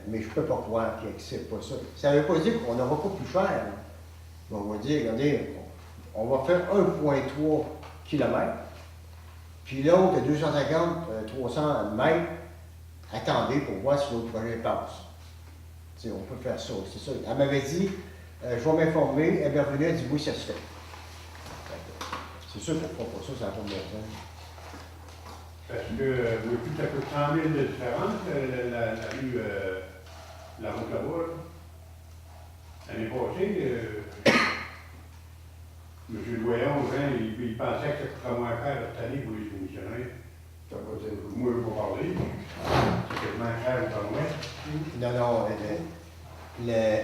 mais je ne peux pas croire qu'il n'accepte pas ça. Ça ne veut pas dire qu'on n'aura pas plus cher. Là. On va dire, regardez, on va faire 1,3 km, puis l'autre, 250-300 mètres, attendez pour voir si l'autre projet passe. Tu sais, on peut faire ça, c'est ça. Elle m'avait dit, je vais m'informer, elle est revenue, elle dit oui, ça se fait. C'est sûr qu'on ne fera pas ça, ça n'a pas de bon sens. Parce que, depuis, ça coûte 100 000 de différence, la rue, la route là-bas, là. L'année passée, M. Doyon, il pensait que ça coûterait moins cher cette année pour les soumissionnaires. Ça va être le Moi, je vais pas parler. C'est quasiment cher ou pas moins. Non, non,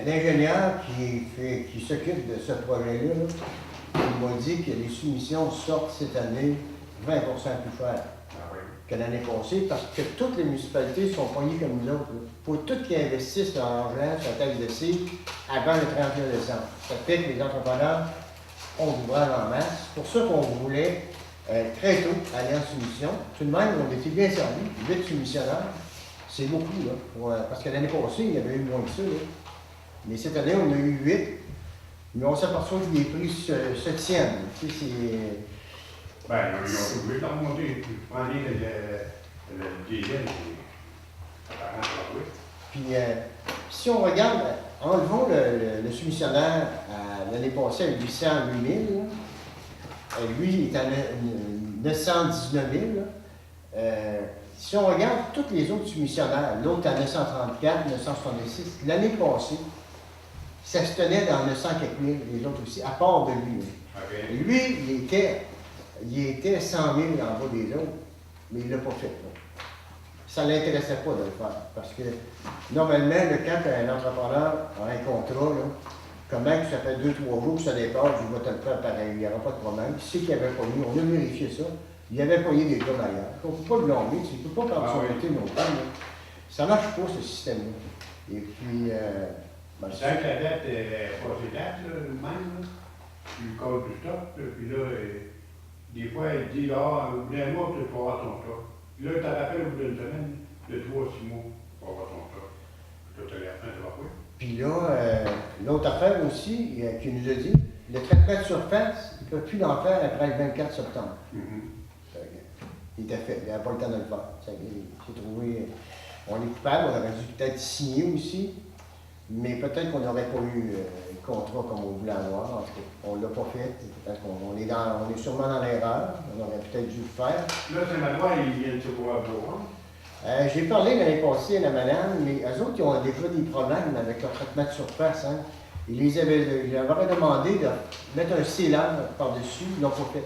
l'ingénieur qui s'occupe de ce projet-là, là, il m'a dit que les soumissions sortent cette année 20% plus cher Ah oui. que l'année passée parce que toutes les municipalités sont poignées comme nous autres. Il faut toutes qui investissent dans l'argent sur la taxe de CIE avant le 31 décembre. Ça fait que les entrepreneurs ont d'ouvrages en masse. C'est pour ça qu'on voulait très tôt aller en soumission. Tout de même, on était bien servis. 8 soumissionnaires, c'est beaucoup, là. Parce que l'année passée, il y avait eu moins que ça, là. Mais cette année, on a eu 8. Mais on s'aperçoit que les prix se tiennent. Tu sais, c'est... Ben, ils ont trouvé dans mon Dieu. Je prends le diesel, c'est apparent pour oui. Puis, si on regarde, enlevons le soumissionnaire l'année passée à 800 000, là. Lui, il est à 919 000. Là. Si on regarde tous les autres soumissionnaires, l'autre à 934, 966, l'année passée, ça se tenait dans 900 quelques mille, les autres aussi, à part de lui. OK. Lui, il était 100 000 en bas des autres, mais il ne l'a pas fait. Là. Ça ne l'intéressait pas de le faire. Parce que, normalement, quand un entrepreneur a un contrat, là, comment que ça fait 2-3 jours que ça dépasse, je vais te le faire pareil, il n'y aura pas de problème. Qui c'est qu'il avait pas mis? On a vérifié ça. Il avait payé des jobs ailleurs. On ne peut pas le blâmer, tu ne peux pas prendre son côté non plus. Là. Ça ne marche pas, ce système-là. Et puis, ben, C'est vrai que la dette est passée date, là, nous-mêmes, là. Du code du stock, là, puis là, des fois, il dit, ah, au bout d'un mois, tu vas avoir ton stock. Là, tu te rappelles au bout d'une semaine, de 3 à 6 mois, tu vas avoir ton stock. Puis là, tu regardes, tu vas quoi? puis là, l'autre affaire aussi, qui nous a dit, le traitement de surface, il ne peut plus l'en faire après le 24 septembre. Il était fait, il n'avait pas le temps de le faire. Il s'est trouvé, on est coupable, on aurait dû peut-être signer aussi, mais peut-être qu'on n'aurait pas eu le contrat comme on voulait avoir. En tout cas, on ne l'a pas fait. Peut-être qu'on on est sûrement dans l'erreur. On aurait peut-être dû le faire. Là, Saint-Manoir, ils viennent se voir à J'ai parlé l'année passée à la madame, mais eux autres, ils ont déjà des problèmes avec leur traitement de surface. Hein. Ils leur avaient demandé de mettre un sealant par-dessus, ils ne l'ont pas fait.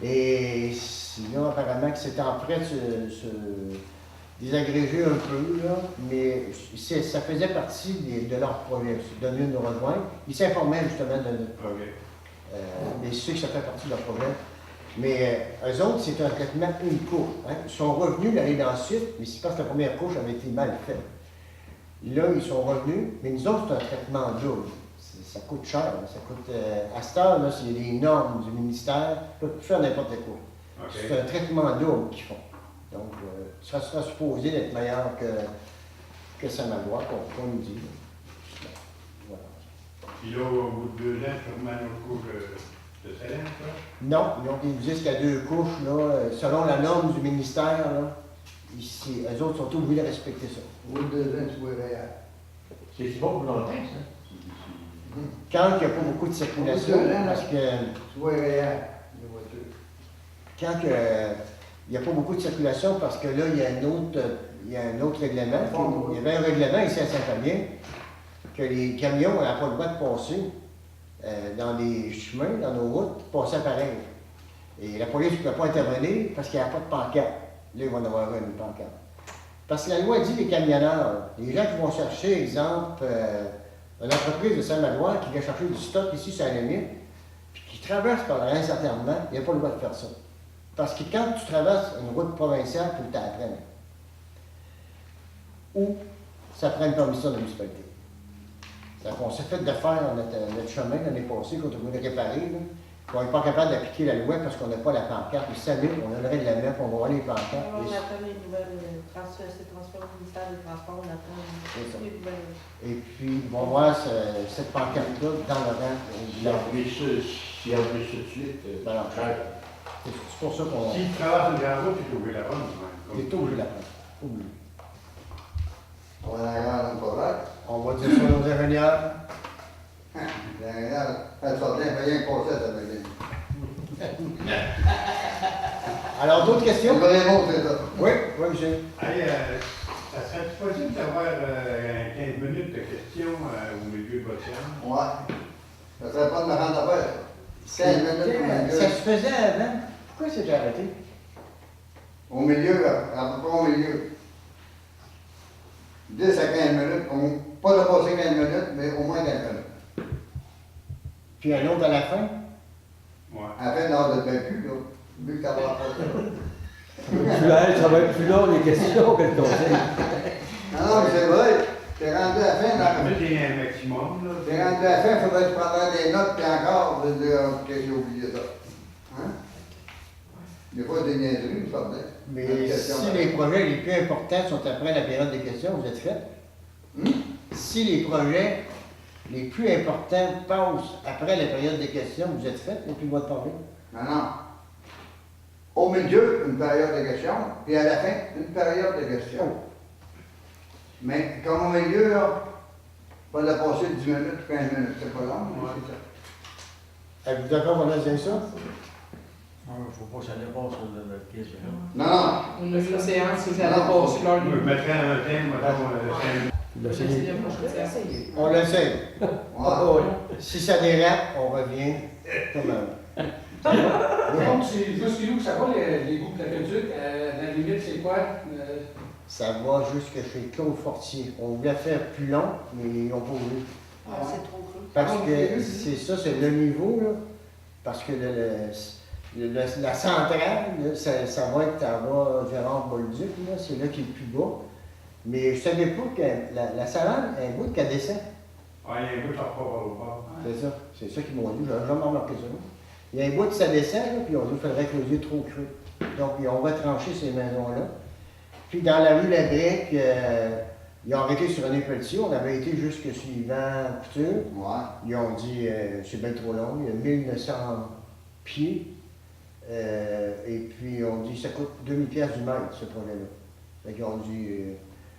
Et sinon, apparemment, que c'était en train de se désagréger un peu, là, mais ça faisait partie de leur projet. De venir nous rejoindre. Ils s'informaient justement de notre projet. Mais je sais que ça fait partie de leur projet. Mais eux autres, c'est un traitement une couche. Hein. Ils sont revenus l'année d'ensuite, mais c'est parce que la première couche avait été mal faite. Là, ils sont revenus, mais nous autres, c'est un traitement double. Ça coûte cher. Là. Ça coûte, à cette heure, là, s'il y a des normes du ministère, ils peuvent plus faire n'importe quoi. Okay. C'est un traitement double qu'ils font. Donc, ça sera supposé d'être meilleur que Saint-Manoir, qu'on nous dit. Voilà. Puis là, au bout de 2 ans, tu remets une autre couche de salaire, ça? Non, ils ont dit jusqu'à 2 couches, là, selon la norme du ministère, là, ici, eux autres sont obligés de respecter ça. Au bout de 2 ans, tu vois réel. C'est si bon pour longtemps, ça. Quand il n'y a pas beaucoup de circulation, parce que Tu vois réel, les voitures. quand il n'y a pas beaucoup de circulation, parce que là, il y a un autre règlement. Il y avait un règlement ici à Saint-Fabien que les camions n'avaient pas le droit de passer dans les chemins, dans nos routes, passer pareil. Et la police ne pouvait pas intervenir parce qu'il n'y avait pas de pancarte. Là, ils vont en avoir une pancarte. Parce que la loi dit les camionneurs, les gens qui vont chercher, exemple, une entreprise de Saint-Maloire qui vient chercher du stock ici sur la limite, puis qui traverse par un certain moment, il n'y a pas le droit de faire ça. Parce que quand tu traverses une route provinciale, il faut que tu apprennes. Ou ça prend une permission de la municipalité. On s'est fait de faire notre chemin l'année passée, quand on voulait réparer. Là. On n'est pas capable d'appliquer la loi parce qu'on n'a pas la pancarte. Ils savaient qu'on aimerait de la mettre, on va voir les pancartes. On attend les nouvelles ces transferts au ministère des Transports, on attend les nouvelles. Et puis, ils vont voir cette pancarte-là dans le rang. S'il a pris ça tout de suite, Ben non. C'est pour ça qu'on Si tu traverses une grande route, tu es obligé de la prendre. est obligé de la prendre. Obligé. on a un grand forêt. On va dire sur nos ingénieurs. Elle sortait, elle fait rien que passer, ça veut dire. Alors, d'autres C'est questions? vraiment, c'est ça. Oui, oui, monsieur. Hey, ça serait possible d'avoir 15 minutes de questions au milieu de votre séance? Ouais. Ça serait pas de me rendre affaire. 15 minutes au milieu. Ça se faisait avant. Pourquoi c'est arrêté? Au milieu, à peu près au milieu. 10 à 15 minutes, pas de passer 15 minutes, mais au moins 15 minutes. Puis un autre à la fin? Ouais. À la fin, non, de plus, là. Vu que ça va passer. Ça va être plus long les questions que le conseil. Non, non, mais c'est vrai. T'es rendu à la fin, Ça là. veut dire un maximum, là. T'es rendu à la fin, il faudrait que tu prennes des notes, puis encore, de dire que j'ai oublié ça. Hein? Des fois, des niaiseries, ça venait. Mais si les projets les plus importants sont après la période des questions, vous êtes fait? Si les projets les plus importants passent après la période des questions, vous êtes fait, et puis le droit de parler? Non, non. Au milieu, une période de questions, puis à la fin, une période de questions. Mais comme au milieu, là, pas de passer 10 minutes, 15 minutes, c'est pas long, mais c'est ça. Êtes-vous d'accord pour laisser ça? Il ne faut pas que ça dépasse le question. Non, non. On a vu une séance qui Non, allait passer l'heure Je du mettrais un thème, mettons, On l'essaye. Ouais. Si ça dérape, on revient comme avant. Donc, c'est jusqu'à où que ça va, les groupes de la culture? La limite, c'est quoi? Ça va jusque chez Claude Fortier. On voulait faire plus long, mais ils n'ont pas voulu. Ah, c'est trop creux. Parce que c'est ça, c'est le niveau, là. Parce que la centrale, là, ça va être en bas Gérard-Bolduc, là, c'est là qui est le plus bas. Mais je ne savais pas que la salade, elle bout qu'elle descend. Ouais, il y a un bout qui sort pas par le bord. C'est ça qu'ils m'ont dit, j'avais jamais remarqué ça. Il y a un bout que ça descend, là, puis on dit qu'il faudrait creuser trop creux. Donc, ils ont retranché ces maisons-là. Puis dans la rue Labrec, ils ont arrêté sur René Pelletier, on avait été jusque suivant Couture. Ouais. Ils ont dit, c'est bien trop long, il y a 1900 pieds. Et puis, on dit, ça coûte 2000 pièces du mètre, ce projet-là. Fait qu'ils ont dit,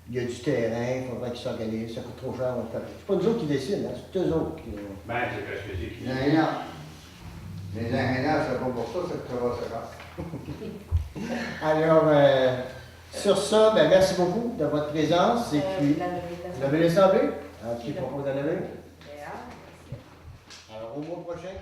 il y a du terrain, il faudrait qu'ils s'organisent, ça coûte trop cher. C'est pas nous autres qui décident, hein, c'est eux autres qui... Ben, c'est parce que c'est qui? Les ingénieurs. Les ingénieurs, c'est pas pour ça, c'est que ça va se faire. Alors, sur ça, ben, merci beaucoup de votre présence. Et puis, vous avez laissé enlever? Qui propose d'en lever? Alors, au mois prochain.